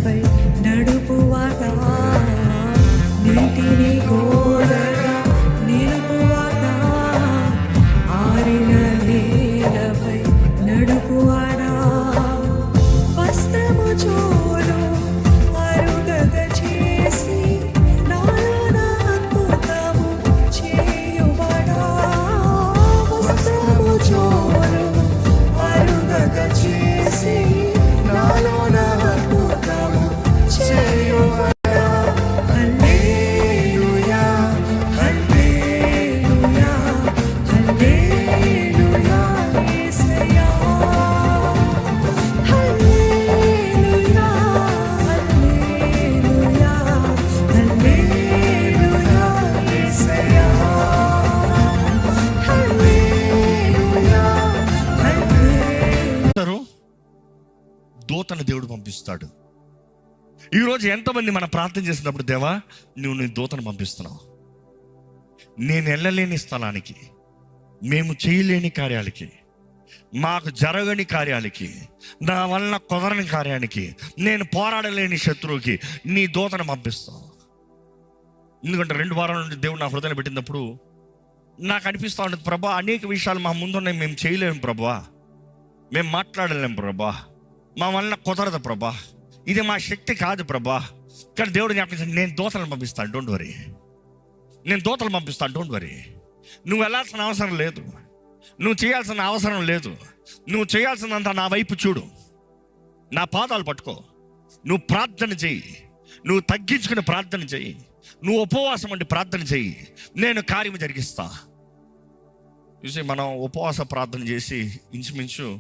నీలపై నడుపువాడా, నీటిని గోడగా నిలుపువాడా, ఆరిన నీలపై నడుపువాడా, వస్త్రము చోలు అరుగగ చేసి నాలోన అద్భుతము చేయువాడా, వస్త్రము చోలు అరుగగ చేసి నాలోన అద్భుతము చేయువాడా. హల్లెలూయా హల్లెలూయా హల్లెలూయా యేసయ్యా, హల్లెలూయా హల్లెలూయా హల్లెలూయా యేసయ్యా, హల్లెలూయా హల్లెలూయా. దూతను దేవుడు పంపిస్తాడు. ఈరోజు ఎంతమంది మనం ప్రార్థన చేసినప్పుడు, దేవా నువ్వు నీ దూతను పంపిస్తున్నావు, నేను వెళ్ళలేని స్థలానికి, మేము చేయలేని కార్యాలకి, మాకు జరగని కార్యాలకి, నా వలన కుదరని కార్యానికి, నేను పోరాడలేని శత్రువుకి నీ దూతను పంపిస్తావు. ఎందుకంటే 2 వారాల నుండి దేవుడు నా హృదయాన్ని పెట్టినప్పుడు నాకు అనిపిస్తూ ఉంటుంది, ప్రభా అనేక విషయాలు మా ముందున్నాయి, మేము చేయలేము ప్రభా, మేము మాట్లాడలేము ప్రభా, మా వలన కుదరదు ప్రభా, ఇది మా శక్తి కాదు ప్రభా. కానీ దేవుడు జ్ఞాపకం, నేను దూతలను పంపిస్తాను, డోంట్ వరీ, నేను దూతలు పంపిస్తాను, డోంట్ వరీ. నువ్వు వెళ్ళాల్సిన అవసరం లేదు, నువ్వు చేయాల్సిన అవసరం లేదు, నువ్వు చేయాల్సినంత నా వైపు చూడు, నా పాదాలు పట్టుకో, నువ్వు ప్రార్థన చెయ్యి, నువ్వు తగ్గించుకుని ప్రార్థన చెయ్యి, నువ్వు ఉపవాసం అంటే ప్రార్థన చెయ్యి, నేను కార్యము జరిగిస్తా. చూసి మనం ఉపవాస ప్రార్థన చేసి ఇంచుమించు